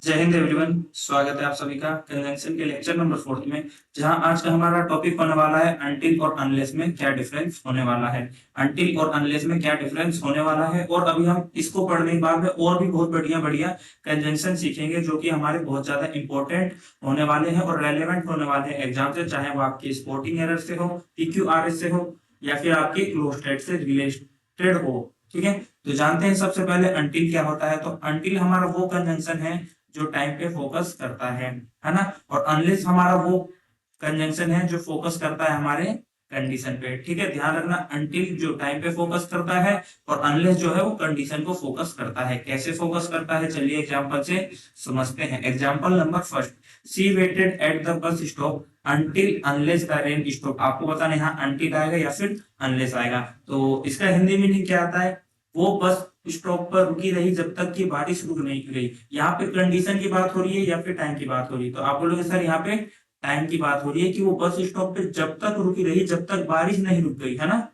जय हिंद एवरीवन, स्वागत है आप सभी का कन्वेंशन के लेक्चर नंबर 4 में। जहां आज का हमारा टॉपिक होने वाला है अनटिल और अनलेस में क्या डिफरेंस होने वाला है। अनटिल और अनलेस में क्या डिफरेंस होने वाला है और अभी हम इसको पढ़ने के बाद में और भी बहुत बढ़िया बढ़िया कन्वेंशन सीखेंगे जो कि हमारे बहुत ज्यादा इंपॉर्टेंट होने वाले हैं और रेलेवेंट होने वाले हैं एग्जाम से, चाहे वो आपकी स्पोर्टिंग एरर से हो, PQRS से हो या फिर आपके क्लोज टेट से रिलेटेड हो। ठीक है, तो जानते हैं सबसे पहले अनटिल क्या होता है। तो अनटिल हमारा वो कन्वेंशन है जो टाइम पे फोकस करता है ना। और अनलेस हमारा वो कंजंक्शन है जो फोकस करता है हमारे कंडीशन पे। ठीक है, ध्यान रखना, अनटिल जो टाइम पे फोकस करता है और अनलेस जो है वो कंडीशन को फोकस करता है। कैसे फोकस करता है, चलिए एग्जांपल से समझते हैं। Example number first, she waited at the bus stop until unless the rain stop. आपको बताना यहाँ अनटिल आएगा या फिर अनलेस आएगा। तो इसका हिंदी मीनिंग क्या आता है, वो बस स्टॉप पर रुकी रही जब तक कि बारिश रुक नहीं गई। यहाँ पे कंडीशन की बात हो रही है या फिर टाइम की बात हो रही है। तो आप बोलोगे सर यहाँ पे टाइम की बात हो रही है कि वो बस स्टॉप पे जब तक रुकी रही जब तक बारिश नहीं रुक गई, है ना।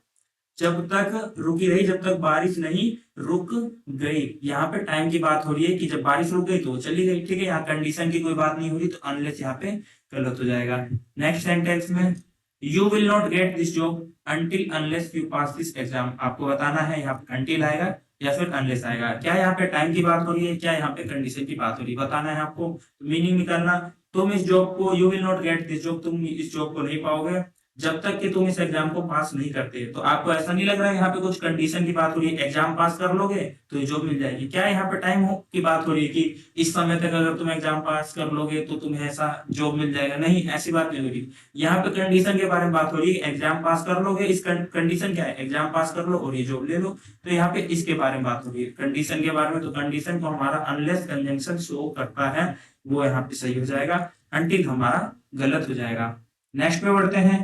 जब तक रुकी रही जब तक बारिश नहीं रुक गई। यहाँ पे टाइम की बात हो रही है कि जब बारिश रुक गई तो चली गई। ठीक है, यहाँ कंडीशन की कोई बात नहीं हो रही, तो अनलेस यहाँ पे गलत हो जाएगा। नेक्स्ट सेंटेंस में, you will not get this job until unless you pass this exam. आपको बताना है यहाँ पे अनटिल आएगा या फिर अनलेस आएगा। क्या यहाँ पे टाइम की बात हो रही है, क्या यहाँ पे कंडीशन की बात हो रही है, बताना है आपको। मीनिंग निकालना, तुम इस जॉब को, you will not get this job, तुम इस जॉब को नहीं पाओगे जब तक कि तुम इस एग्जाम को पास नहीं करते। तो आपको ऐसा नहीं लग रहा है यहाँ पे कुछ कंडीशन की बात हो रही है, एग्जाम पास कर लोगे तो ये जॉब मिल जाएगी। क्या यहाँ पे टाइम की बात हो रही है कि इस समय तक अगर तुम एग्जाम पास कर लोगे तो तुम्हें ऐसा जॉब मिल जाएगा, नहीं, ऐसी बात नहीं हो रही। यहाँ पे कंडीशन के बारे में बात हो रही है, एग्जाम पास कर लोगे, इस कंडीशन क्या है, एग्जाम पास कर लो और ये जॉब ले लो। तो यहाँ पे इसके बारे में बात हो रही है, कंडीशन के बारे में। तो कंडीशन को हमारा अनलेस कंजंक्शन शो करता है, वो यहाँ पे सही हो जाएगा। अनटिल हमारा गलत हो जाएगा। नेक्स्ट पे बढ़ते हैं।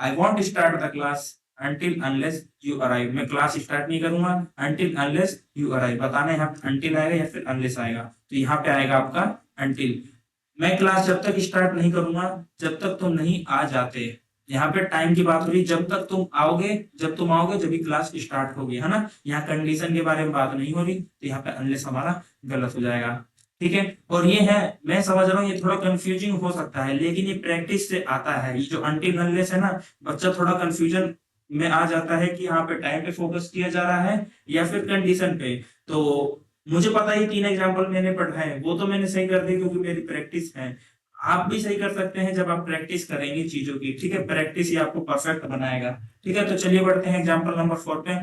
I want start the class until unless you arrive. मैं क्लास स्टार्ट नहीं करूंगा अनटिल अनलेस यू अराइव। बताना है यहाँ पे अनटिल आएगा या फिर अनलेस आएगा। तो यहाँ पे आएगा आपका अनटिल। मैं क्लास जब तक स्टार्ट नहीं करूंगा जब तक तुम नहीं आ जाते। यहाँ पे टाइम की बात हो रही है, जब तक तुम आओगे, जब तुम आओगे जब भी क्लास स्टार्ट होगी, है ना। यहाँ कंडीशन के बारे में बात नहीं हो रही, तो यहाँ पे अनलेस हमारा गलत हो जाएगा। ठीक है, और ये है, मैं समझ रहा हूँ ये थोड़ा कंफ्यूजिंग हो सकता है, लेकिन ये प्रैक्टिस से आता है। ये जो अनटिल अनलेस है ना, बच्चा थोड़ा कंफ्यूजन में आ जाता है कि यहाँ पे टाइम पे फोकस किया जा रहा है या फिर कंडीशन पे। तो मुझे पता है 3 एग्जाम्पल मैंने पढ़ा है, वो तो मैंने सही कर दी क्योंकि मेरी प्रैक्टिस है। आप भी सही कर सकते हैं जब आप प्रैक्टिस करेंगे चीजों की। ठीक है, प्रैक्टिस ही आपको परफेक्ट बनाएगा। ठीक है, तो चलिए बढ़ते हैं एग्जाम्पल नंबर 4 पे।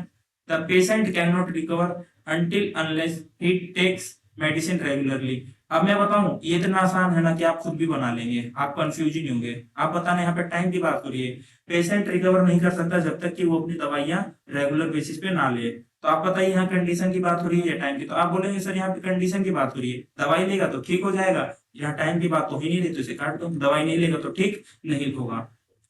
The patient can not recover until unless he takes medicine regularly. अब मैं बताऊं, ये इतना आसान है ना कि आप खुद भी बना लेंगे, आप कंफ्यूज ही नहीं होंगे। आप बताना, यहाँ पे टाइम की बात हो रही है, पेशेंट रिकवर नहीं कर सकता जब तक कि वो अपनी दवाइयां रेगुलर बेसिस पे ना ले। तो आप बताइए यहाँ कंडीशन की बात हो रही है या टाइम की। तो आप बोलेंगे सर यहाँ पे कंडीशन की बात हो रही है, दवाई लेगा तो ठीक हो जाएगा। यहाँ टाइम की बात हो ही नहीं रही तो इसे काट दो, दवाई नहीं लेगा तो ठीक नहीं होगा।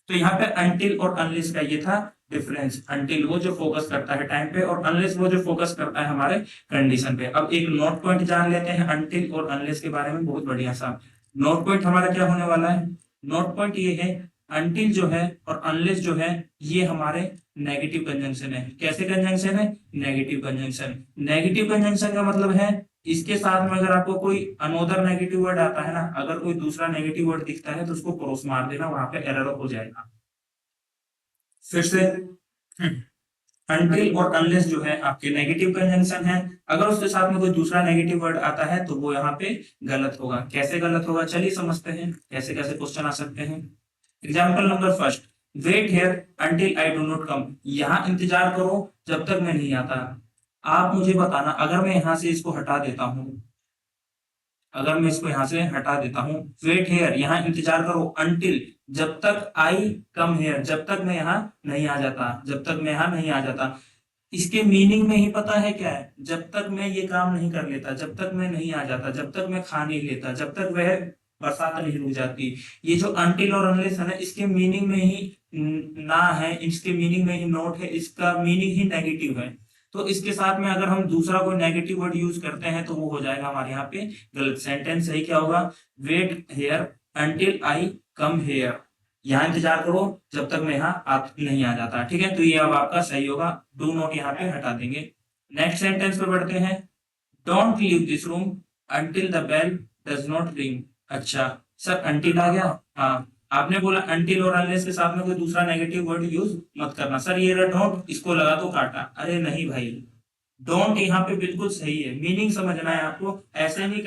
तो यहाँ पे अनटिल और अनलेस का ये था डिफरेंस। अनटिल वो जो फोकस करता है टाइम पे और अनलेस वो जो फोकस करता है हमारे कंडीशन पे। अब एक नोट पॉइंट जान लेते हैं अनटिल और अनलेस के बारे में, बहुत बढ़िया सा। नोट पॉइंट हमारा क्या होने वाला है, नोट पॉइंट ये है, अनटिल जो है और अनलेस जो है ये हमारे नेगेटिव कंजंक्शन है। कैसे कंजंक्शन है, नेगेटिव कंजंक्शन। नेगेटिव कंजंक्शन का मतलब है इसके साथ में अगर आपको कोई अनोदर नेगेटिव वर्ड आता है ना, अगर कोई दूसरा नेगेटिव वर्ड दिखता है तो उसको क्रॉस मार देना, वहां पे एरर हो जाएगा। फिर से, अनटिल और अनलेस जो है आपके नेगेटिव कंजंक्शन है। अगर उसके साथ में कोई दूसरा नेगेटिव वर्ड आता है तो वो यहाँ पे गलत होगा। कैसे गलत होगा, चलिए समझते हैं कैसे कैसे क्वेश्चन आ सकते हैं। Example number first, wait here until I do not come. यहाँ इंतजार करो जब तक मैं नहीं आता। आप मुझे बताना, अगर मैं यहाँ से इसको हटा देता हूँ, अगर मैं इसको यहाँ से हटा देता हूँ, वेट हेयर, यहाँ इंतजार करो, अंटिल जब तक आई कम हेयर, जब तक मैं यहाँ नहीं आ जाता, जब तक मैं यहाँ नहीं आ जाता। इसके मीनिंग में ही पता है क्या है, जब तक मैं ये काम नहीं कर लेता, जब तक मैं नहीं आ जाता, जब तक मैं खा नहीं लेता, जब तक वह बरसात नहीं रुक जाती। ये जो अनटिल और अनलेस है ना, इसके मीनिंग में ही ना है, इसके मीनिंग में ही नोट है, इसका मीनिंग ही नेगेटिव है। तो इसके साथ में अगर हम दूसरा कोई नेगेटिव वर्ड यूज करते हैं तो वो हो जाएगा हमारे यहाँ पे गलत। सेंटेंस सही क्या होगा, wait here until I come here. यहाँ इंतजार करो जब तक मैं यहाँ नहीं आ जाता। ठीक है, तो ये अब आपका सही होगा, डू नॉट यहाँ पे हटा देंगे। नेक्स्ट सेंटेंस पे बढ़ते हैं। Don't leave this room until the bell does not ring. अच्छा सर, अंटिल आ गया। हाँ, आपने बोला अंटिल और अनलेस के साथ में कोई दूसरा नेगेटिव वर्ड यूज मत करना। सर ये डोंट, इसको लगा दो काटा। अरे नहीं भाई, डोंट यहाँ पे बिल्कुल सही है, मीनिंग समझना है आपको। ऐसे नहीं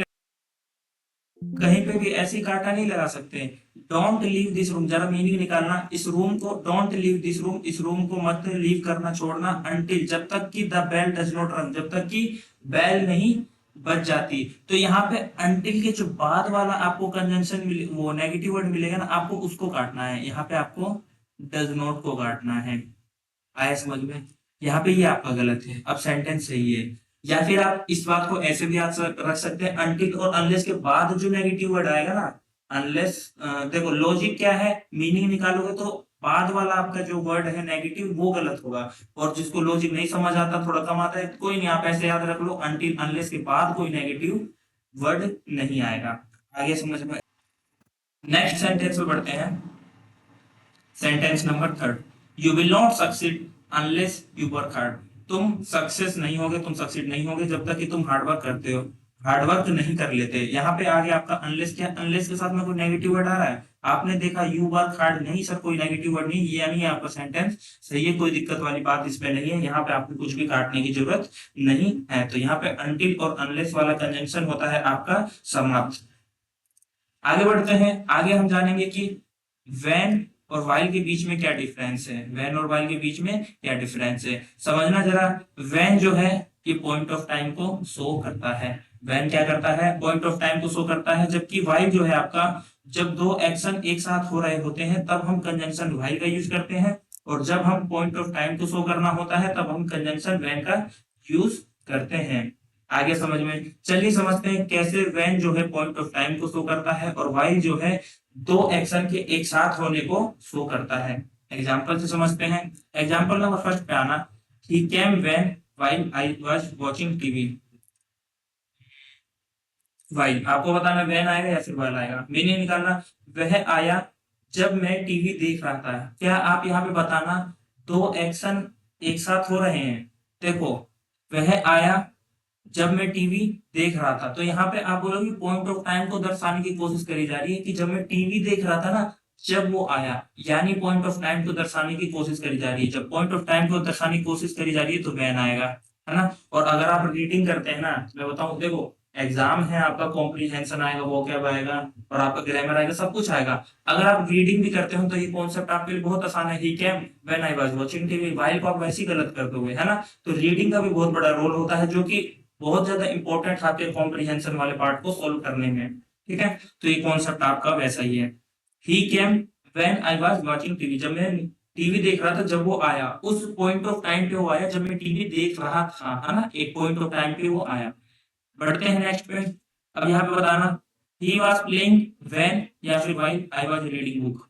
कहीं पे भी ऐसी काटा नहीं लगा सकते। डोंट लीव दिस रूम, जरा मीनिंग निकालना इस रूम को। डोंट लीव दिस रूम, इस रूम को मत लीव करना, छोड़ना। अंटिल, जब तक कि द बेल डज नॉट रंग, जब तक कि बेल नहीं बज जाती। तो यहाँ पे अंटिल के जो बाद वाला आपको कंजंक्शन मिले, वो नेगेटिव वर्ड मिलेगा ना, आपको उसको काटना है। यहाँ पे आपको डज नॉट को काटना है। आया समझ में? यहाँ पे ये आपका गलत है, अब सेंटेंस सही है। या फिर आप इस बात को ऐसे भी याद रख सकते हैं, अनटिल और अनलेस के बाद जो नेगेटिव वर्ड आएगा ना, अनलेस, देखो लॉजिक क्या है, मीनिंग निकालोगे तो बाद वाला आपका जो वर्ड है नेगेटिव वो गलत होगा। और जिसको लॉजिक नहीं समझ आता, थोड़ा कम आता है, कोई नहीं, आप ऐसे याद रख लो, अनटिल अनलेस के बाद कोई नेगेटिव वर्ड नहीं आएगा। आगे समझ में? नेक्स्ट सेंटेंस में बढ़ते हैं। Sentence number third, you will not succeed unless you work hard. तुम सक्सेस नहीं होगे, तुम सक्सीड नहीं होगे जब तक कि तुम हार्ड वर्क करते हो, हार्ड वर्क नहीं कर लेते। यहाँ पे आगे आपका अनलेस क्या, अनलेस के साथ में कोई नेगेटिव वर्ड आ रहा है। आपने देखा यू वर्क हार्ड, नहीं सर कोई नेगेटिव वर्ड नहीं, ये नहीं है आपका सेंटेंस सही है, कोई दिक्कत वाली बात इसमें नहीं है। यहाँ पे आपको कुछ भी काटने की जरूरत नहीं है। तो यहाँ पे अनटिल और अनलेस वाला कंजंक्शन होता है आपका समाप्त। आगे बढ़ते हैं। आगे हम जानेंगे कि व्हेन और वाइल के बीच में क्या डिफरेंस है। व्हेन और वाइल के बीच में क्या डिफरेंस है, समझना जरा। व्हेन जो है ये पॉइंट ऑफ टाइम को शो करता है। व्हेन क्या करता है, पॉइंट ऑफ टाइम को शो करता है। जबकि वाइल जो है आपका, जब दो एक्शन एक साथ हो रहे होते हैं तब हम कंजंक्शन वाइल का यूज करते हैं, और जब हम पॉइंट ऑफ टाइम को शो करना होता है तब हम कंजंक्शन व्हेन का यूज करते हैं। आगे समझ में? चलिए समझते हैं कैसे व्हेन जो है पॉइंट ऑफ टाइम को शो करता है, और वाइल जो है दो एक्शन के एक साथ होने को शो करता है। एग्जांपल से समझते हैं। एग्जांपल नंबर फर्स्ट पे आना, he came when while I was watching TV. While आपको बताना व्हेन आएगा या फिर व्हाइल आएगा, मीनिंग निकालना। वह आया जब मैं टीवी देख रहा था। क्या आप यहाँ पे बताना दो एक्शन एक साथ हो रहे हैं। देखो, वह आया जब मैं टीवी देख रहा था, तो यहाँ पे आप बोलोगे पॉइंट ऑफ टाइम को दर्शाने की कोशिश करी जा रही है कि जब मैं टीवी देख रहा था ना, जब वो आया, यानी पॉइंट ऑफ टाइम को दर्शाने की कोशिश करी जा रही है। जब पॉइंट ऑफ टाइम को दर्शाने की कोशिश करी जा रही है तो व्हेन आएगा, है ना। और अगर आप रीडिंग करते हैं ना, मैं बताऊं, देखो एग्जाम है आपका, कॉम्प्रीहेंशन आएगा, वोकैब आएगा, और आपका ग्रामर आएगा, सब कुछ आएगा। अगर आप रीडिंग भी करते हो तो ये कॉन्सेप्ट आपके लिए बहुत आसान है। He came when I was watching TV, while को आप वैसे ही गलत कर दोगे, है ना। तो रीडिंग का भी बहुत बड़ा रोल होता है, जो कि बहुत ज्यादा इंपॉर्टेंट आपके कॉम्प्रीहेंशन वाले पार्ट को सोल्व करने में। ठीक है, तो ये कॉन्सेप्ट आपका वैसा ही है। He came when I was watching TV, जब मैं टीवी देख रहा था, जब वो आया, उस पॉइंट ऑफ टाइम पे वो आया जब मैं टीवी देख रहा था, है ना, एक पॉइंट ऑफ टाइम पे वो आया। बढ़ते हैं नेक्स्ट पे। अब यहाँ पे बताना, ही वाज प्लेइंग व्हेन या फिर while I was reading book.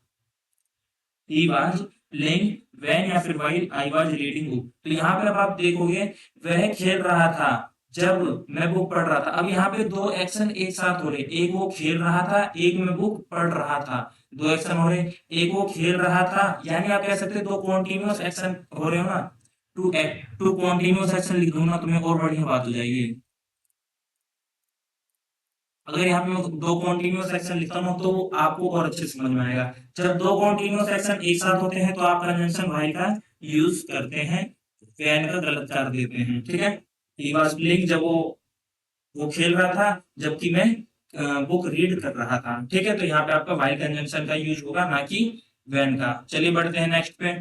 He was playing when या फिर while I was reading book. तो यहाँ पे अब आप देखोगे वह खेल रहा था जब मैं बुक पढ़ रहा था। अब यहाँ पे दो एक्शन एक साथ हो रहे, एक वो खेल रहा था, एक मैं बुक पढ़ रहा था। दो एक्शन हो रहे, एक वो खेल रहा था, यानी आप कह सकते हैं दो कॉन्टिन्यूअस एक्शन हो रहे हो ना। टू कॉन्टिन्यूअस एक्शन लिख दूंगा तो मैं और बढ़िया बात हो जाएगी। अगर यहाँ पे मैं दो कॉन्टिन्यूअस सेक्शन लिखता हूँ तो आपको और अच्छे समझ में आएगा। जब दो कॉन्टिन्यूअस सेक्शन एक साथ होते हैं तो आप कंजंक्शन व्हाइल का यूज करते हैं, व्हेन का गलत कर देते हैं। ठीक है, ही वाज प्लेइंग, जब वो खेल रहा था, जबकि मैं बुक रीड कर रहा था। ठीक है, तो यहाँ पे आपका व्हाइल कंजंक्शन का यूज होगा, ना कि व्हेन का। चलिए बढ़ते हैं नेक्स्ट पे।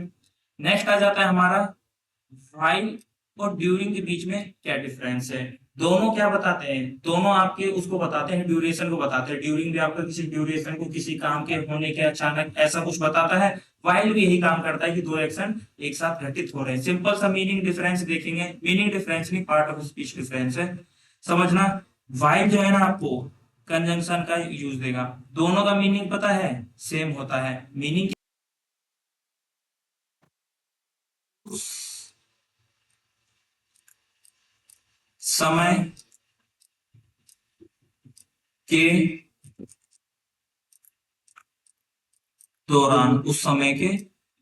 नेक्स्ट आ जाता है हमारा व्हाइल और ड्यूरिंग के बीच में क्या डिफरेंस है। दोनों क्या बताते हैं, दोनों आपके उसको बताते हैं, ड्यूरेशन को बताते हैं। ड्यूरिंग भी आपका किसी ड्यूरेशन को, किसी काम के होने के अचानक ऐसा कुछ बताता है। व्हाइल भी यही काम करता है कि दो एक्शन एक साथ घटित हो रहे हैं। सिंपल सा मीनिंग डिफरेंस देखेंगे, मीनिंग डिफरेंस नहीं, पार्ट ऑफ स्पीच डिफरेंस है, समझना। व्हाइल जो है ना आपको कंजंक्शन का यूज देगा, दोनों का मीनिंग पता है सेम होता है। मीनिंग समय के दौरान, उस समय के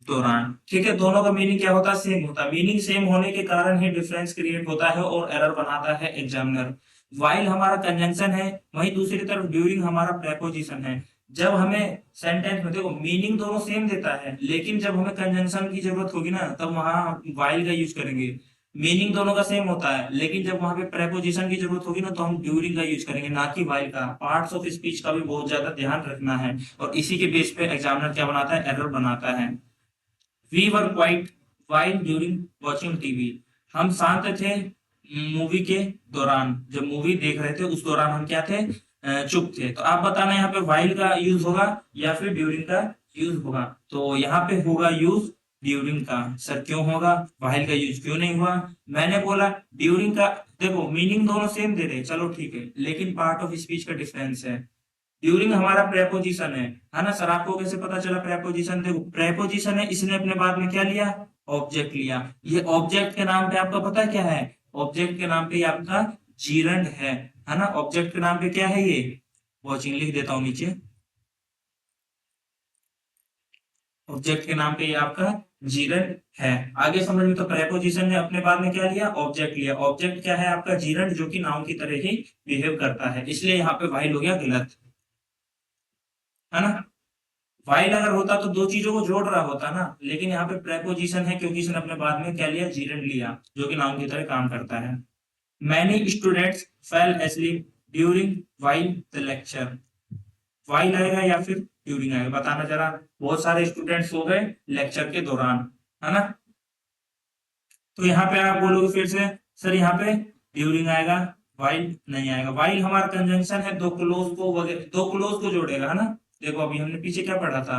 दौरान। ठीक है, दोनों का मीनिंग क्या होता है, सेम होता है। मीनिंग सेम होने के कारण ही डिफरेंस क्रिएट होता है और एरर बनाता है एग्जामिनर। वाइल हमारा कंजंक्शन है, वहीं दूसरी तरफ ड्यूरिंग हमारा प्रेपोजिशन है। जब हमें सेंटेंस में देखो मीनिंग दोनों सेम देता है, लेकिन जब हमें कंजंक्शन की जरूरत होगी ना तब वहां वाइल का यूज करेंगे। मीनिंग दोनों का सेम होता है, लेकिन जब वहां पे प्रेपोजिशन की जरूरत होगी ना तो हम ड्यूरिंग का यूज करेंगे, ना कि वाइल का। पार्ट्स ऑफ स्पीच का भी बहुत ज्यादा ध्यान रखना है, और इसी के बेस पे एग्जामिनर क्या बनाता है, एरर बनाता है। We were quite while during watching TV. हम शांत थे मूवी के दौरान, जब मूवी देख रहे थे उस दौरान हम क्या थे, चुप थे। तो आप बताना यहाँ पे वाइल का यूज होगा या फिर ड्यूरिंग का यूज होगा। तो यहाँ पे होगा यूज ड्यूरिंग का। सर क्यों होगा, वाइल का यूज क्यों नहीं हुआ? मैंने बोला ड्यूरिंग का, देखो मीनिंग दोनों सेम दे रहे, चलो ठीक है, लेकिन पार्ट ऑफ स्पीच का डिफरेंस है। ड्यूरिंग हमारा प्रेपोजिशन है ना सर? आपको कैसे पता चला प्रेपोजिशन? देखो प्रेपोजिशन है, इसने अपने बाद में क्या लिया, ऑब्जेक्ट लिया। ये ऑब्जेक्ट के नाम पे आपका पता है क्या है? ऑब्जेक्ट के नाम पे ये आपका जीरंड है ना? ऑब्जेक्ट के नाम पे क्या है ये? वॉचिंग लिख देता हूं नीचे। ऑब्जेक्ट के नाम पे ये आपका जीरंड है। आगे समझ में, तो प्रेपोजिशन ने अपने बाद में क्या लिया, ऑब्जेक्ट लिया। ऑब्जेक्ट क्या है आपका? जीरंड, जो कि नाउन की तरह ही बिहेव करता है, इसलिए यहाँ पे वाइल हो गया गलत, है ना? वाइल अगर होता तो दो चीजों को जोड़ रहा होता ना, लेकिन यहाँ पे प्रेपोजिशन है क्योंकि इसने अपने बाद में क्या लिया, जीरंड लिया, जो कि नाउन की तरह काम करता है। Many students fail asleep during while the lecture. While आएगा या फिर ड्यूरिंग आएगा, बताना जरा। बहुत सारे स्टूडेंट्स सो गए लेक्चर के दौरान, है ना? तो यहाँ पे आप बोलोगे फिर से, सर यहाँ पे ड्यूरिंग आएगा, वाइल नहीं आएगा। वाइल हमारा कंजंक्शन है, दो क्लोज को वगैरह, दो क्लोज को जोड़ेगा, है ना? देखो अभी हमने पीछे क्या पढ़ा था,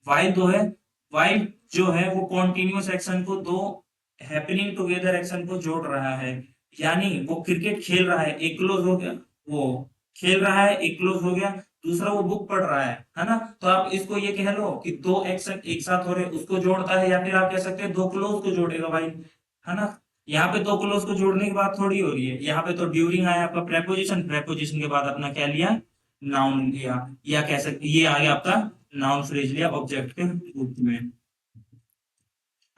वाइल दो है। वाइल जो है वो कॉन्टिन्यूस एक्शन को, दो हैपनिंग टुगेदर एक्शन को जोड़ रहा है। यानी वो क्रिकेट खेल रहा है, एक क्लोज हो गया, वो खेल रहा है, एक क्लोज हो गया, दूसरा वो बुक पढ़ रहा है ना? तो आप इसको ये कह लो कि दो एक्शन एक साथ हो रहे, उसको जोड़ता है, या फिर आप कह सकते हैं दो क्लोज को जोड़ेगा भाई, है ना? यहाँ पे दो क्लोज को जोड़ने की बात थोड़ी हो रही है। यहाँ पे तो ड्यूरिंग आया आपका प्रेपोजिशन, प्रेपोजिशन के बाद अपना क्या लिया, नाउन लिया, या कह सकते ये आ गया आपका नाउन फ्रेज लिया ऑब्जेक्ट के रूप में।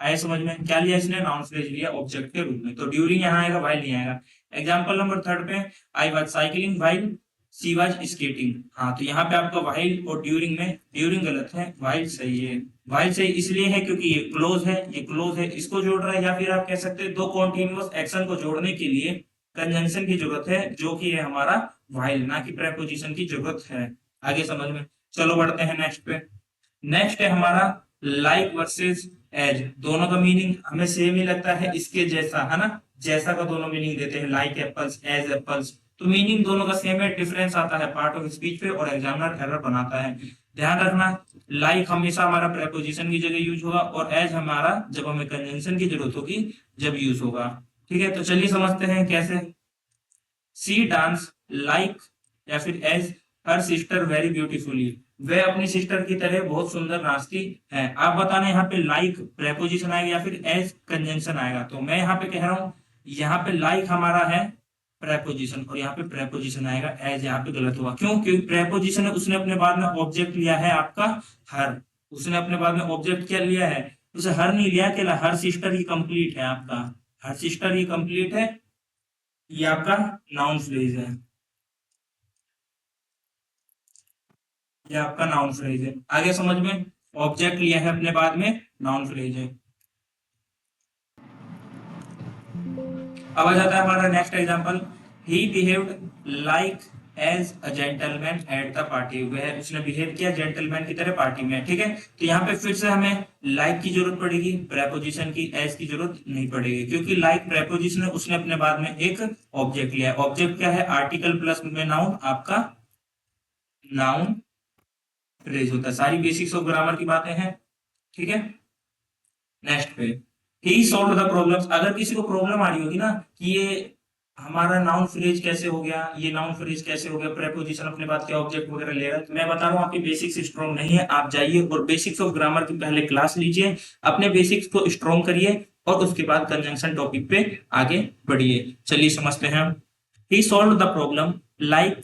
आए समझ में? क्या लिया इसने, नाउन फ्रेज लिया ऑब्जेक्ट के रूप में। तो ड्यूरिंग यहाँ आएगा, वाइल नहीं आएगा। एग्जाम्पल नंबर थर्ड पे, I was cycling while she was skating. हाँ, तो यहाँ पे आपका वाइल और ड्यूरिंग में, ड्यूरिंग गलत है, वाइल सही है। वाइल सही इसलिए है क्योंकि ये क्लोज है, ये क्लोज है, इसको जोड़ रहा है, या फिर आप कह सकते हैं दो कॉन्टिन्यूअस एक्शन को जोड़ने के लिए कंजंक्शन की जरूरत है, जो कि है हमारा वाइल, ना कि प्रेपोजिशन की जरूरत है। आगे समझ में? चलो बढ़ते हैं नेक्स्ट पे। नेक्स्ट है हमारा लाइक वर्सेस एज। दोनों का मीनिंग हमें सेम ही लगता है, इसके जैसा, है ना? जैसा का दोनों मीनिंग देते हैं, लाइक एप्पल्स, एज एप्पल्स। तो मीनिंग दोनों का सेम है, डिफरेंस आता है पार्ट ऑफ स्पीच पे, और एग्जामिनर एरर बनाता है। ध्यान रखना, लाइक हमेशा हमारा प्रेपोजिशन की जगह यूज होगा, और एज हमारा जब हमें कंजंक्शन की जरूरत होगी जब यूज होगा। ठीक है, तो चलिए समझते हैं कैसे। सी डांस लाइक, या फिर as her sister very beautifully. वह अपनी सिस्टर की तरह बहुत सुंदर नाचती है। आप बताना यहाँ पे लाइक प्रेपोजिशन आएगा या फिर एज कंजंक्शन आएगा। तो मैं यहाँ पे कह रहा हूँ, यहाँ पे लाइक हमारा है प्रेपोजिशन, और यहाँ पे प्रेपोजिशन आएगा एज। यहाँ पे गलत हुआ, क्यों? क्योंकि प्रेपोजिशन है, उसने अपने बाद में ऑब्जेक्ट लिया है आपका हर। उसने अपने बाद में ऑब्जेक्ट क्या लिया है, उसे हर नहीं लिया, अकेला हर सिस्टर ही कंप्लीट है आपका, हर सिस्टर ही कंप्लीट है, ये आपका नाउन फ्रेज है, ये आपका नाउन फ्रेज है। आगे समझ में? ऑब्जेक्ट लिया है अपने बाद में, नाउन फ्रेज है। अब आ जाता है हमारा next example, he behaved like as a gentleman at the party. वह, उसने बिहेव किया जेंटलमैन की तरह पार्टी में। ठीक है, तो यहाँ पे फिर से हमें लाइक की जरूरत पड़ेगी, प्रेपोजिशन की एज की जरूरत नहीं पड़ेगी, क्योंकि लाइक प्रेपोजिशन है, उसने अपने बाद में एक ऑब्जेक्ट लिया है। ऑब्जेक्ट क्या है, आर्टिकल प्लस में नाउन, आपका नाउन फ्रेज होता है। सारी बेसिक्स ऑफ ग्रामर की बातें हैं। ठीक है, नेक्स्ट पे, ही सॉल्व द प्रॉब्लम्स। अगर किसी को प्रॉब्लम आ रही होगी ना कि ये हमारा नाउन फ्रेज कैसे हो गया, ये नाउन फ्रेज कैसे हो गया, प्रेपोजिशन अपने बाद क्या ऑब्जेक्ट वगैरह ले रहा है, तो मैं बता रहा हूँ आपकी बेसिक्स स्ट्रॉन्ग नहीं है। आप जाइए और बेसिक्स ऑफ ग्रामर की पहले क्लास लीजिए, अपने बेसिक्स को स्ट्रॉन्ग करिए, और उसके बाद कंजंक्शन टॉपिक पे आगे बढ़िए। चलिए समझते हैं। He solve the problem like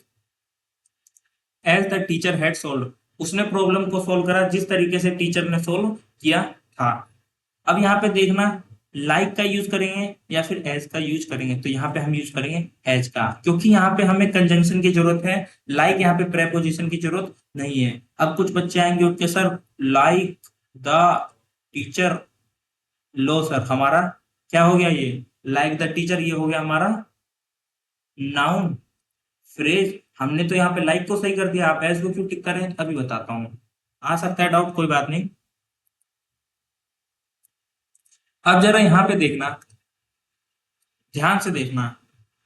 as the teacher had solve. उसने प्रॉब्लम को सोल्व करा जिस तरीके से टीचर ने सोल्व किया था। अब यहाँ पे देखना, लाइक का यूज करेंगे या फिर एज का यूज करेंगे? तो यहाँ पे हम यूज करेंगे एज का, क्योंकि यहाँ पे हमें कंजंक्शन की जरूरत है, लाइक यहाँ पे प्रेपोजिशन की जरूरत नहीं है। अब कुछ बच्चे आएंगे उठ के, sir like the teacher, low sir हमारा क्या हो गया, ये लाइक द टीचर ये हो गया हमारा नाउन फ्रेज। हमने तो यहाँ पे लाइक को सही कर दिया, आप एज को क्यों टिक करें अभी बताता हूँ। आ सकता है डाउट, कोई बात नहीं। अब जरा यहाँ पे देखना, ध्यान से देखना,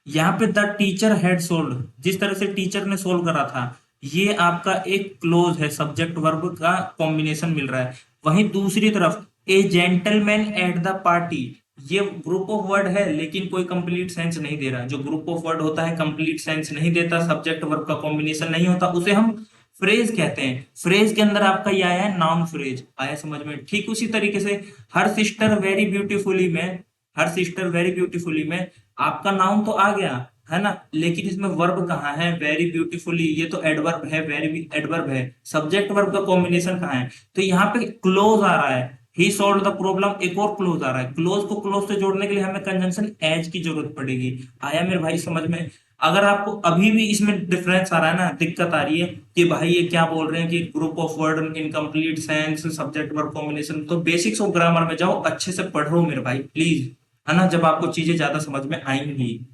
यहाँ पे द टीचर हैड सोल्ड, जिस तरह से टीचर ने सोल्व करा था, ये आपका एक क्लोज है, सब्जेक्ट वर्ब का कॉम्बिनेशन मिल रहा है। वहीं दूसरी तरफ ए जेंटलमैन एट द पार्टी, ये ग्रुप ऑफ वर्ड है लेकिन कोई कंप्लीट सेंस नहीं दे रहा। जो ग्रुप ऑफ वर्ड होता है कंप्लीट सेंस नहीं देता, सब्जेक्ट वर्ब का कॉम्बिनेशन नहीं होता, उसे हम फ्रेज कहते हैं। फ्रेज के अंदर आपका ये आया है नाउन फ्रेज, आया समझ में? ठीक उसी तरीके से हर सिस्टर वेरी ब्यूटीफुली में, हर सिस्टर वेरी ब्यूटीफुली में आपका नाउन तो आ गया है ना, लेकिन इसमें वर्ब कहाँ है? वेरी ब्यूटीफुली, ये तो एडवर्ब है, वेरी एडवर्ब है, सब्जेक्ट वर्ब का कॉम्बिनेशन कहाँ है? तो यहाँ पे क्लोज आ रहा है, ही सॉल्व द प्रॉब्लम, एक और क्लोज आ रहा है। क्लोज को क्लोज से जोड़ने के लिए हमें कंजंक्शन एज की जरूरत पड़ेगी। आया मेरे भाई समझ में? अगर आपको अभी भी इसमें डिफरेंस आ रहा है ना, दिक्कत आ रही है कि भाई ये क्या बोल रहे हैं कि group of word incomplete sense subject verb combination, तो बेसिक्स ऑफ ग्रामर में जाओ, अच्छे से पढ़ो मेरे भाई प्लीज, है ना, जब आपको चीजें ज्यादा समझ में आएंगी।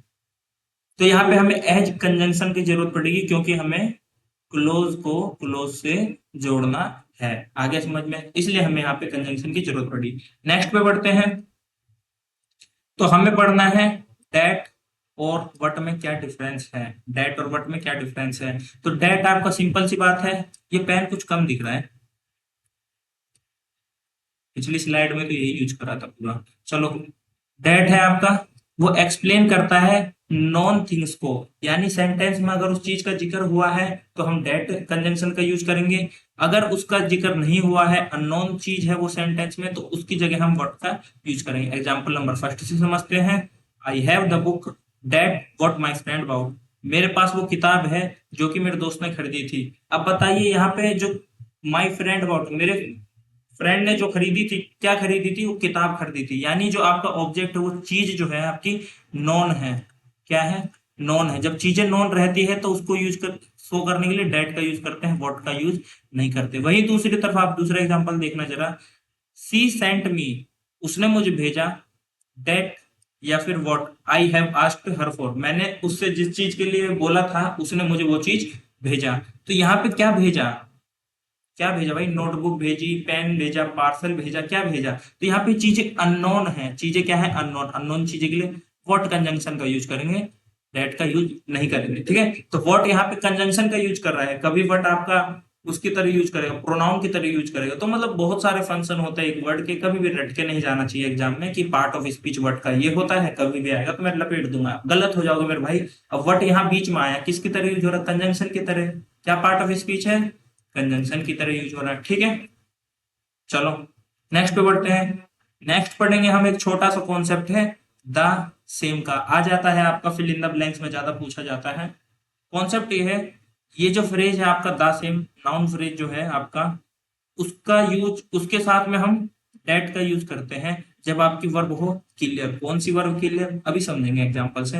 तो यहाँ पे हमें एज कंजंक्शन की जरूरत पड़ेगी, क्योंकि हमें क्लोज को क्लोज से जोड़ना है। आगे समझ में? इसलिए हमें यहाँ पे कंजंक्शन की जरूरत पड़ी। नेक्स्ट पे बढ़ते हैं। तो हमें पढ़ना है डेट और वट में क्या डिफरेंस है। डेट और वट में क्या डिफरेंस है? तो डेट आपका सिंपल सी बात है, ये पेन कुछ कम दिख रहा है, पिछली स्लाइड में तो यही यूज करा था पूरा। चलो, डेट है आपका, वो एक्सप्लेन करता है नॉन थिंग्स को, यानी सेंटेंस में अगर उस चीज का जिक्र हुआ है तो हम डेट कंजंक्शन का यूज करेंगे। अगर उसका जिक्र नहीं हुआ है, अननोन चीज है वो सेंटेंस में, तो उसकी जगह हम व्हाट का यूज करेंगे। एग्जांपल नंबर फर्स्ट से समझते हैं। I have the book that what my friend about, मेरे पास वो किताब है जो कि मेरे दोस्त ने खरीदी थी। अब बताइए यहाँ पे जो माई फ्रेंड अबाउट, मेरे फ्रेंड ने जो खरीदी थी, क्या खरीदी थी? वो किताब खरीदी थी, यानी जो आपका ऑब्जेक्ट है वो चीज जो है आपकी नॉन है। क्या है? नॉन है। जब चीजें नॉन रहती है तो उसको यूज कर शो करने के लिए डेट का यूज करते हैं, व्हाट का यूज नहीं करते। वही दूसरी तरफ आप दूसरा एग्जांपल देखना जरा। सी सेंट मी, उसने मुझे भेजा, डेट या फिर what I have asked her for, मैंने उससे जिस चीज के लिए बोला था उसने मुझे वो चीज भेजा। तो यहाँ पे क्या भेजा? क्या भेजा भाई? नोटबुक भेजी, पेन भेजा, पार्सल भेजा, क्या भेजा? तो यहाँ पे चीजें अननोन है। चीजें क्या है? अननोन। अननोन चीजें के लिए व्हाट कंजंक्शन का यूज करेंगे, दैट का यूज नहीं करेंगे। ठीक है, तो व्हाट यहाँ पे कंजंक्शन का यूज कर रहा है, कभी व्हाट आपका उसकी तरह यूज करेगा, प्रोनाउन की तरह यूज करेगा। तो मतलब बहुत सारे फंक्शन होते हैं एक वर्ड के, कभी भी रट के नहीं जाना चाहिए एग्जाम में कि पार्ट ऑफ स्पीच वर्ड का ये होता है, कभी भी आएगा तो मैं लपेट दूंगा, गलत हो जाओगे मेरे भाई। अब वर्ड यहाँ बीच में आया, किसकी तरह यूज हो रहा है? कंजंक्शन की तरह। क्या पार्ट ऑफ स्पीच है? कंजंक्शन की तरह यूज हो रहा है। ठीक है, चलो नेक्स्ट पे बढ़ते हैं। नेक्स्ट पढ़ेंगे हम एक छोटा सा कॉन्सेप्ट है द सेम का, आ जाता है आपका फिल इन द ब्लैंक्स में ज्यादा पूछा जाता है। कॉन्सेप्ट ये है, ये जो फ्रेज है आपका द सेम, नाउन फ्रेज जो है आपका, उसका यूज, उसके साथ में हम डेट का यूज करते हैं जब आपकी वर्ब हो क्लियर। कौन सी वर्ब क्लियर, अभी समझेंगे एग्जांपल से।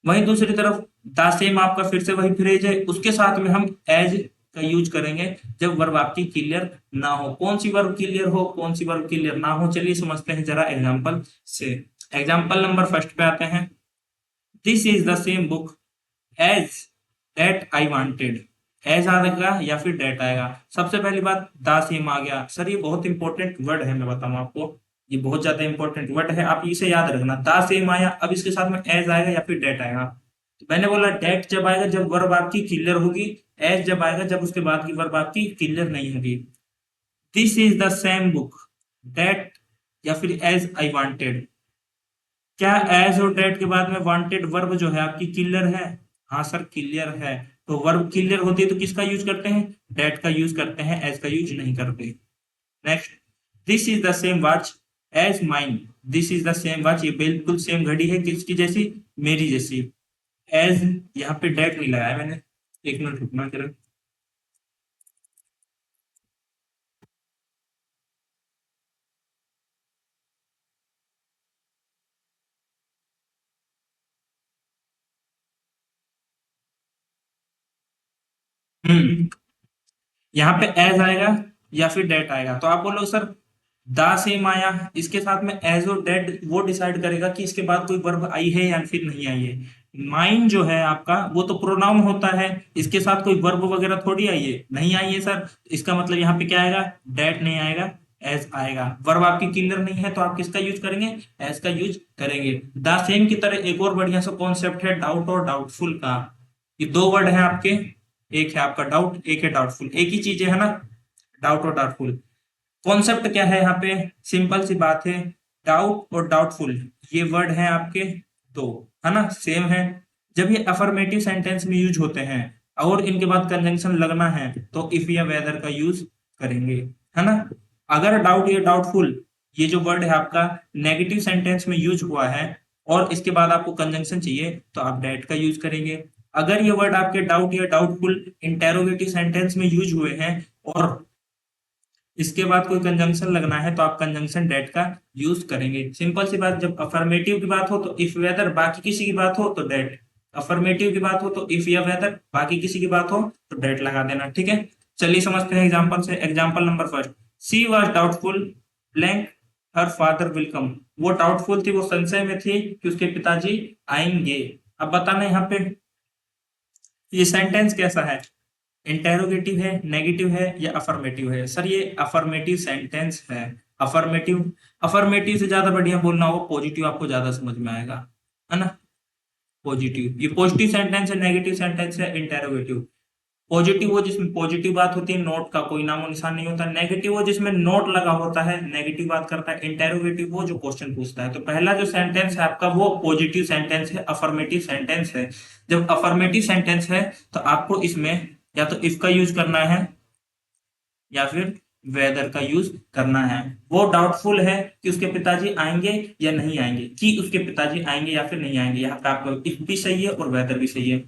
वहीं दूसरी तरफ द सेम आपका फिर से वही फ्रेज है, उसके साथ में हम एज का यूज करेंगे जब वर्ब आपकी क्लियर ना हो। कौन सी वर्ब क्लियर हो, कौन सी वर्ब क्लियर ना हो, चलिए समझते हैं जरा एग्जांपल से। एग्जांपल नंबर फर्स्ट पे आते हैं। This is the same book as that I wanted, as आएगा या फिर डेट आएगा? सबसे पहली बात द सेम आ गया, सर ये बहुत इंपॉर्टेंट वर्ड है, मैं बताऊं आपको, ये बहुत ज्यादा इंपॉर्टेंट वर्ड है, आप इसे याद रखना। द सेम आया, अब इसके साथ में एज आएगा या फिर डेट आएगा? तो मैंने बोला डेट जब आएगा जब वर्ब आपकी क्लियर होगी, एज जब आएगा जब उसके बाद की वर्ब आपकी क्लियर नहीं होगी। This is the same book that या फिर एज आई वांटेड, क्या एज और डेट के बाद में वांटेड वर्ब जो है आपकी क्लियर है? हाँ सर क्लियर है। तो वर्ब क्लियर होती है तो किसका यूज करते हैं? डेट का यूज करते हैं, एज का यूज नहीं करते। Next, this is the same watch as mine, this is the same watch, ये बिल्कुल सेम घड़ी है, किसकी जैसी? मेरी जैसी। एज यहाँ पे डेट नहीं लगाया मैंने, एक मिनट रुकना जरा। यहाँ पे एज आएगा या फिर डेट आएगा, तो आप बोलोगे सर दा सेम आया, इसके साथ में एज और डेट वो डिसाइड करेगा कि इसके बाद कोई वर्ब आई है या फिर नहीं आई है। माइन जो है आपका वो तो प्रोनाउन होता है, इसके साथ कोई वर्ब वगैरह थोड़ी आई है, नहीं आई है सर, इसका मतलब यहाँ पे क्या आएगा, डेट नहीं आएगा, एज आएगा। वर्ब आपकी क्लियर नहीं है तो आप किसका यूज करेंगे, एज का यूज करेंगे। द सेम की तरह एक और बढ़िया सा कॉन्सेप्ट है डाउट और डाउटफुल का। ये दो वर्ड है आपके, एक है आपका डाउट, एक है डाउटफुल, एक ही चीज है ना, डाउट और डाउटफुल। कॉन्सेप्ट क्या है यहाँ पे, सिंपल सी बात है, डाउट और डाउटफुल ये वर्ड है आपके दो, है ना, सेम है। जब ये अफर्मेटिव सेंटेंस में यूज होते हैं और इनके बाद कंजंक्शन लगना है तो इफ या वेदर का यूज करेंगे, है ना। अगर डाउट या डाउटफुल ये जो वर्ड है आपका नेगेटिव सेंटेंस में यूज हुआ है और इसके बाद आपको कंजंक्शन चाहिए तो आप डेट का यूज करेंगे। अगर ये वर्ड आपके डाउट या डाउटफुल इंटेरोगेटिव सेंटेंस में यूज हुए हैं और इसके बाद कोई कंजंक्शन लगना है तो आप कंजंक्शन डेट का यूज करेंगे। सिंपल सी बात, जब अफर्मेटिव की बात हो तो इफ वेदर, बाकी किसी की बात हो तो डेट, अफर्मेटिव की बात हो तो इफ या वेदर, बाकी किसी की बात हो तो डेट लगा देना, ठीक है। चलिए समझते हैं एग्जांपल से। Example number first, she was doubtful blank her father will come. वो डाउटफुल थी, वो संशय में थी कि उसके पिताजी आएंगे। अब बताना यहाँ पे ये सेंटेंस कैसा है, इंटेरोगेटिव है, नेगेटिव है या अफर्मेटिव है। सर ये अफर्मेटिव सेंटेंस है। अफर्मेटिव, अफर्मेटिव से ज्यादा बढ़िया बोलना हो पॉजिटिव, आपको ज्यादा समझ में आएगा, है ना। पॉजिटिव, ये पॉजिटिव सेंटेंस है, नेगेटिव सेंटेंस है इंटेरोगेटिव। पॉजिटिव वो जिसमें पॉजिटिव बात होती है, नोट का कोई नामो निशान नहीं होता। नेगेटिव वो जिसमें नोट लगा होता है, नेगेटिव बात करता है। इंटेरोगेटिव वो जो क्वेश्चन पूछता है। तो पहला जो सेंटेंस है आपका वो पॉजिटिव सेंटेंस है, अफर्मेटिव सेंटेंस है। जब अफर्मेटिव सेंटेंस है तो आपको इसमें या तो इफ का यूज करना है या फिर वेदर का यूज करना है। वो डाउटफुल है कि उसके पिताजी आएंगे या नहीं आएंगे, कि उसके पिताजी आएंगे या फिर नहीं आएंगे। यहाँ पे आपका इफ भी सही है और वेदर भी सही है।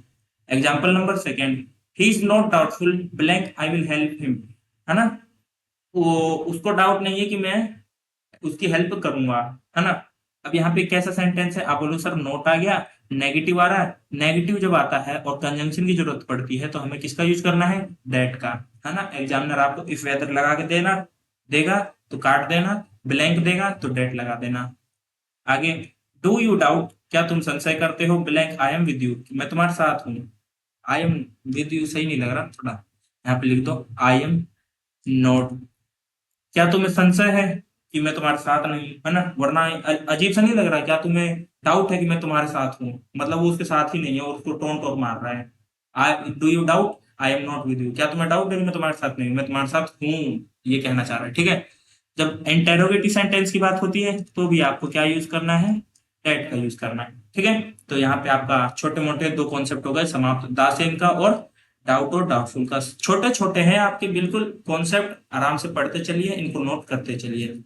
Example number second, he is not doubtful blank I will help him, है ना। वो उसको डाउट नहीं है कि मैं उसकी हेल्प करूंगा, है ना। अब यहाँ पे कैसा सेंटेंस है, आप बोलो सर नोट आ गया, नेगेटिव आ रहा है। नेगेटिव जब आता है और कंजंक्शन की जरूरत पड़ती है तो हमें किसका यूज करना है, डेट का, है ना। एग्जामिनर आपको इफ वेदर लगा के देना देगा तो काट देना, ब्लैंक देगा तो डेट लगा देना। आगे, डू यू डाउट, क्या तुम संशय करते हो, blank I am with you, मैं तुम्हारे साथ हूँ। आई एम विद यू सही नहीं लग रहा, थोड़ा यहाँ पे लिख दो आई एम नॉट। क्या तुम्हें संशय है कि मैं तुम्हारे साथ नहीं, है ना, वरना अजीब सा नहीं लग रहा। क्या तुम्हें डाउट है कि मैं तुम्हारे साथ हूँ, मतलब वो उसके साथ ही नहीं है और उसको टोन टोक मार रहा है। I do you doubt I am not with you, क्या तुम्हें डाउट है कि मैं तुम्हारे साथ नहीं, मैं तुम्हारे साथ हूँ, ये कहना चाह रहा है, ठीक है। जब इंटेरोगेटिव सेंटेंस की बात होती है तो भी आपको क्या यूज करना है, डेट का यूज करना है, ठीक है। तो यहाँ पे आपका छोटे मोटे दो कॉन्सेप्ट हो गए समाप्त, दासेन का और डाउट और डाउटफुल का। छोटे छोटे हैं आपके, बिल्कुल कॉन्सेप्ट आराम से पढ़ते चलिए, इनको नोट करते चलिए।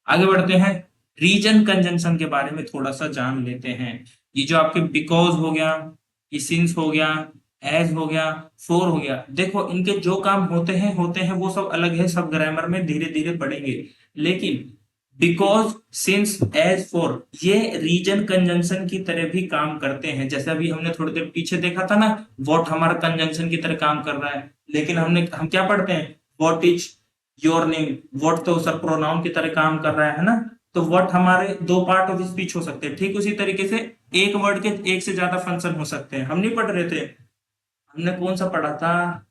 आगे बढ़ते हैं, रीजन कंजंक्शन के बारे में थोड़ा सा जान लेते हैं। ये जो आपके बिकॉज हो गया, ये सिंस हो गया, एज हो गया, फॉर हो गया, देखो इनके जो काम होते हैं वो सब अलग है, सब ग्रामर में धीरे धीरे पढ़ेंगे। लेकिन बिकॉज, सिंस, एज, फॉर ये रीजन कंजंक्शन की तरह भी काम करते हैं। जैसे अभी हमने थोड़ी देर पीछे देखा था ना, व्हाट हमारा कंजंक्शन की तरह काम कर रहा है, लेकिन हम क्या पढ़ते हैं, what is your name. What तो सर प्रोनाउन की तरह काम कर रहा है ना। तो व्हाट हमारे दो पार्ट ऑफ स्पीच हो सकते हैं, ठीक उसी तरीके से एक वर्ड के एक से ज्यादा फंक्शन हो सकते हैं। हम नहीं पढ़ रहे थे, हमने कौन सा पढ़ा था,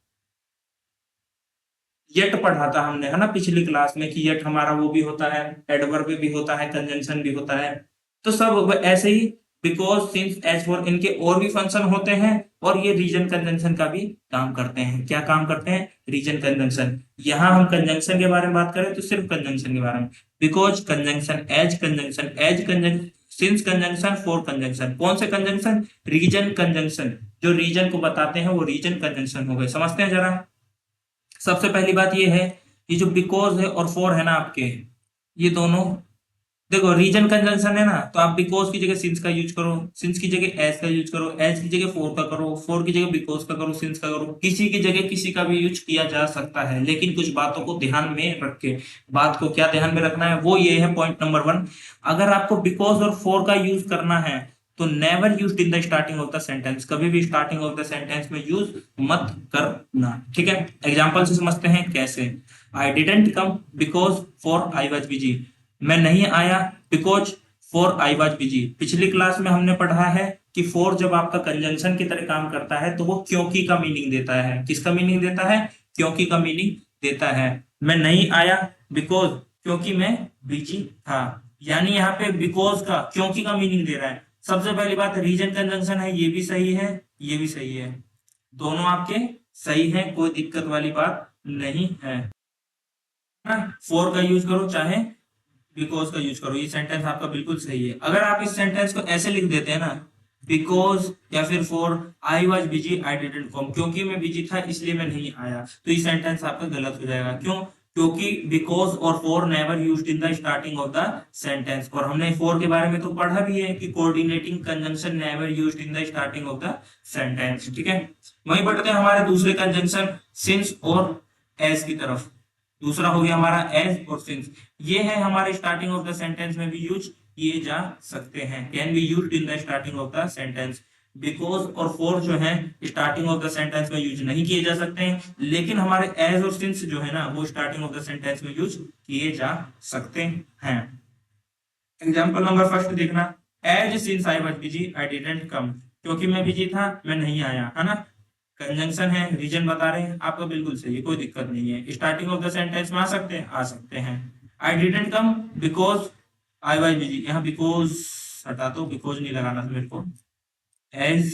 येट पढ़ा था हमने, है ना, पिछली क्लास में, कि येट हमारा वो भी होता है, एडवर्ब भी होता है, कंजंक्शन भी होता है। तो सब ऐसे ही बिकॉज, सिंस, एज, फॉर इनके और भी फंक्शन होते हैं और ये रीजन कंजंक्शन का भी काम करते हैं। क्या काम करते हैं, रीजन कंजंक्शन। यहाँ हम कंजंक्शन के बारे में बात करें तो सिर्फ कंजंक्शन के बारे में, because conjunction, as conjunction, as conjunction, since conjunction, for conjunction. कौन से कंजंक्शन, रीजन कंजंक्शन, जो रीजन को बताते हैं वो रीजन कंजंक्शन हो गए। समझते हैं जरा। सबसे पहली बात ये है, ये जो बिकॉज है और फॉर है ना आपके, ये दोनों देखो रीजन कंजंक्शन है ना, तो आप बिकॉज की जगह सिंस का यूज करो, सिंस की जगह एज का यूज करो, एज की जगह फॉर का करो, फॉर की जगह बिकॉज का करो, सिंस का करो। किसी की जगह किसी का भी यूज किया जा सकता है, लेकिन कुछ बातों को ध्यान में रख के। बात को क्या ध्यान में रखना है, वो ये है पॉइंट नंबर 1। अगर आपको बिकॉज और फॉर का यूज करना है तो never used in the starting of the sentence, कभी भी स्टार्टिंग ऑफ द सेंटेंस में यूज मत करना, ठीक है। एग्जांपल से समझते हैं कैसे। आई didn't come because for I was busy, मैं नहीं आया because for I was busy. पिछली क्लास में हमने पढ़ा है कि फॉर जब आपका कंजंक्शन की तरह काम करता है तो वो क्योंकि का मीनिंग देता है। किसका मीनिंग देता है? क्योंकि का मीनिंग देता है। मैं नहीं आया बिकॉज, क्योंकि मैं बिजी था, यानी यहाँ पे बिकॉज का, क्योंकि का मीनिंग दे रहा है। सबसे पहली बात, रीजन कंजंक्शन है, ये भी सही है, ये भी सही है, दोनों आपके सही है, कोई दिक्कत वाली बात नहीं है ना। फॉर का यूज करो चाहे बिकॉज का यूज करो, ये सेंटेंस आपका बिल्कुल सही है। अगर आप इस सेंटेंस को ऐसे लिख देते हैं ना, बिकॉज या फिर for I was busy I didn't come, क्योंकि मैं बिजी था इसलिए मैं नहीं आया, तो ये सेंटेंस आपका गलत हो जाएगा। क्यों? क्योंकि बिकॉज और for never used in the starting of the sentence. और हमने फॉर के बारे में तो पढ़ा भी है कि coordinating conjunction never used in the starting of the sentence, ठीक है। वहीं बढ़ते हैं हमारे दूसरे कंजंक्शन सिंस और एज की तरफ। दूसरा हो गया हमारा एज और सिंस, ये है हमारे स्टार्टिंग ऑफ द सेंटेंस में भी यूज किए जा सकते हैं, can be used in the starting of the sentence. Because और फॉर जो है स्टार्टिंग ऑफ द सेंटेंस में यूज नहीं किए जा सकते हैं, लेकिन हमारे एज और सिंस जो है ना वो स्टार्टिंग ऑफ द सेंटेंस में यूज किए जा सकते हैं। एग्जाम्पल नंबर फर्स्ट देखना, as since I was busy I didn't come, क्योंकि मैं बिजी था मैं नहीं आया, है ना। कंजंक्शन है, रीजन बता रहे हैं, आपका बिल्कुल सही है, कोई दिक्कत नहीं है। स्टार्टिंग ऑफ द सेंटेंस में आ सकते हैं, आ सकते हैं। आई didn't come because I was busy, यहाँ बिकॉज हटा दो, बिकॉज नहीं लगाना था मेरे को, एज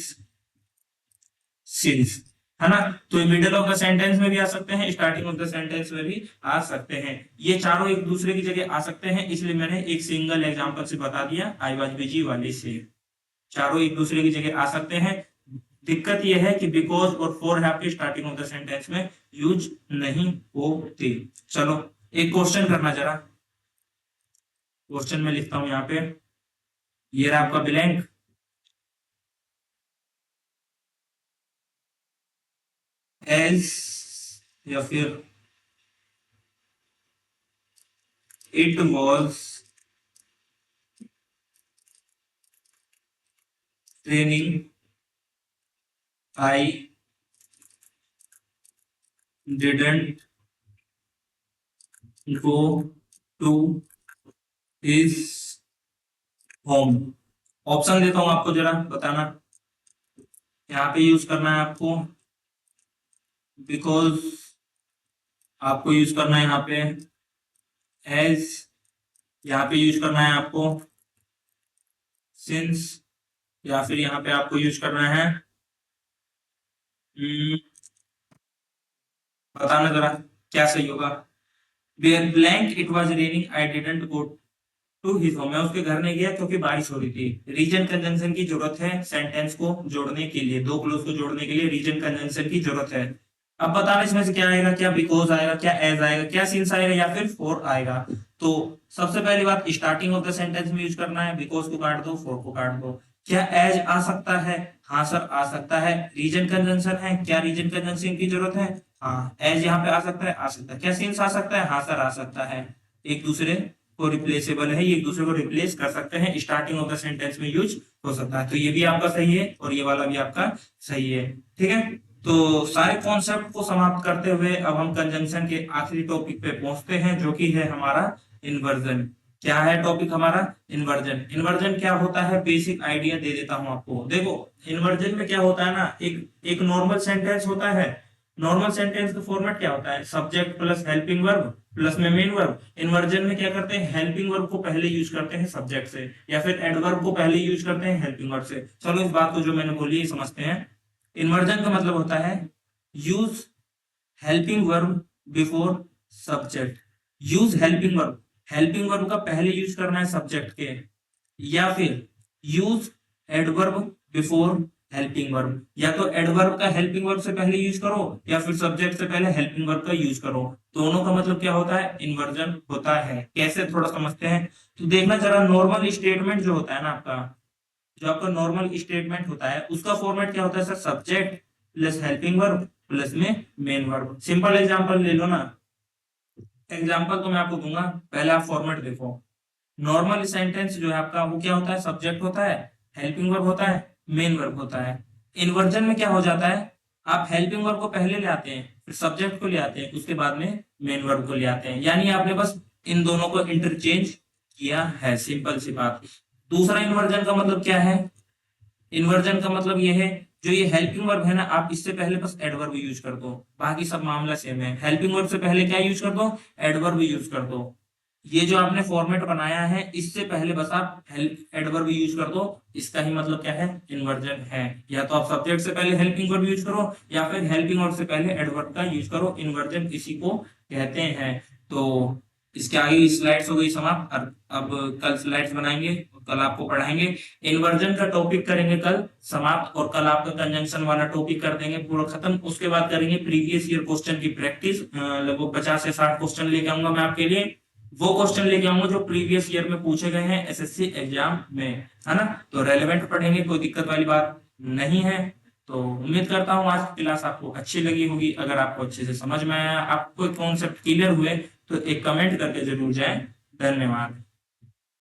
सिंस, है ना। तो मिडिल ऑफ द सेंटेंस में भी आ सकते हैं, स्टार्टिंग ऑफ द सेंटेंस में भी आ सकते हैं। ये चारों एक दूसरे की जगह आ सकते हैं, इसलिए मैंने एक सिंगल एग्जांपल से बता दिया आई वाज बिजी वाले से। चारों एक दूसरे की जगह आ सकते हैं। दिक्कत यह है कि बिकॉज और फॉर है आपके स्टार्टिंग ऑफ द सेंटेंस में यूज नहीं होते। चलो एक क्वेश्चन करना जरा, क्वेश्चन में लिखता हूं यहाँ पे, ये रहा आपका ब्लैंक। एज या फिर it was training I didn't go to his home. Option देता हूं आपको, जरा बताना। यहाँ पे यूज करना है आपको बिकॉज, आपको यूज करना है यहाँ पे एज, यहाँ पे यूज करना है आपको सिंस, या फिर यहाँ पे आपको यूज करना है बताना जरा क्या सही होगा। Where blank it was raining I didn't go to his home, मैं उसके घर नहीं गया क्योंकि बारिश हो रही थी। रीजन कंजंक्शन की जरूरत है सेंटेंस को जोड़ने के लिए, दो क्लोज को जोड़ने के लिए रीजन कंजंक्शन की जरूरत है। अब बताना इसमें से क्या आएगा, क्या बिकॉज आएगा, क्या एज आएगा, क्या सिंस आएगा, या फिर फॉर आएगा। तो सबसे पहली बात, स्टार्टिंग ऑफ द सेंटेंस में यूज करना है, बिकॉज को काट दो, फॉर को काट दो। क्या एज आ सकता है? हाँ सर आ सकता है। रीजन कंजंक्शन है, क्या रीजन कंजंक्शन की जरूरत है? हाँ, एज यहाँ पे आ सकता है, आ सकता है। क्या सिंस आ सकता है? हाँ सर आ सकता है। एक दूसरे को रिप्लेसेबल है, ये एक दूसरे को रिप्लेस कर सकते हैं, स्टार्टिंग ऑफ द सेंटेंस में यूज हो सकता है। तो ये भी आपका सही है और ये वाला भी आपका सही है, ठीक है। तो सारे कॉन्सेप्ट को समाप्त करते हुए अब हम कंजंक्शन के आखिरी टॉपिक पे पहुंचते हैं, जो कि है हमारा इन्वर्जन। क्या है टॉपिक हमारा? इन्वर्जन। इन्वर्जन क्या होता है, बेसिक आइडिया दे देता हूं आपको। देखो इन्वर्जन में क्या होता है ना, एक एक नॉर्मल सेंटेंस होता है। नॉर्मल सेंटेंस का फॉर्मेट क्या होता है? Subject plus helping verb plus में मेन वर्ब। इन्वर्जन में क्या करते हैं, हेल्पिंग वर्ब को पहले यूज करते हैं सब्जेक्ट से, या फिर एडवर्ब को पहले यूज करते हैं हेल्पिंग वर्ब से। चलो इस बात को जो मैंने बोली है समझते हैं। इन्वर्जन का मतलब होता है use helping verb before subject. Use helping verb, helping verb का पहले यूज करना है सब्जेक्ट के, या फिर use adverb before helping verb, या तो एडवर्ब का हेल्पिंग वर्ब से पहले यूज करो, या फिर सब्जेक्ट से पहले हेल्पिंग वर्ब का यूज करो। दोनों का मतलब क्या होता है? इन्वर्जन होता है। कैसे, थोड़ा समझते हैं। तो देखना जरा, नॉर्मल स्टेटमेंट जो होता है ना आपका, जो आपका नॉर्मल स्टेटमेंट होता है उसका फॉर्मेट क्या होता है sir? Subject plus helping verb plus में मेन वर्ब। सिंपल एग्जांपल ले लो ना, एग्जांपल तो मैं आपको दूंगा, पहले आप फॉर्मेट देखो। नॉर्मल सेंटेंस जो है आपका वो क्या होता है? सब्जेक्ट होता है, हेल्पिंग वर्ब होता है, मेन वर्ब होता है। इन्वर्जन में क्या हो जाता है, आप हेल्पिंग वर्ब को पहले ले आते हैं, फिर सब्जेक्ट को ले आते हैं, उसके बाद में मेन वर्ब को ले आते हैं, यानी आपने बस इन दोनों को इंटरचेंज किया है, सिंपल सी बात। दूसरा इन्वर्जन का मतलब क्या है, इन्वर्जन का मतलब ये है, जो ये हेल्पिंग वर्ब है ना, आप इससे पहले बस एडवर्ब यूज कर दो, बाकी सब मामला सेम है। हेल्पिंग वर्ब से पहले क्या यूज कर दो, एडवर्ब यूज कर दो। ये जो आपने फॉर्मेट बनाया है, इससे पहले बस आप एडवर्ब यूज कर दो, इसका ही मतलब क्या है, इन्वर्जन है। या तो आप सब्जेक्ट से पहले हेल्पिंग वर्ब यूज करो, या फिर हेल्पिंग वर्ब से पहले एडवर्ब का यूज करो, इन्वर्जन इसी को कहते हैं। तो इसके आगे स्लाइड्स हो गई समाप्त। अब कल स्लाइड्स बनाएंगे, कल आपको पढ़ाएंगे। इन्वर्जन का टॉपिक करेंगे कल समाप्त, और कल आपका कंजंक्शन वाला टॉपिक कर देंगे पूरा खत्म। उसके बाद करेंगे प्रीवियस ईयर क्वेश्चन की प्रैक्टिस, लगभग 50 से 60 क्वेश्चन लेके आऊंगा मैं आपके लिए। वो क्वेश्चन लेके आऊंगा जो प्रीवियस ईयर में पूछे गए हैं एसएससी एग्जाम में, है ना। तो रेलेवेंट पढ़ेंगे, कोई दिक्कत वाली बात नहीं है। तो उम्मीद करता हूँ आज की क्लास आपको अच्छी लगी होगी। अगर आपको अच्छे से समझ में आया, आपको कॉन्सेप्ट क्लियर हुए, तो एक कमेंट करके जरूर जाएं। धन्यवाद।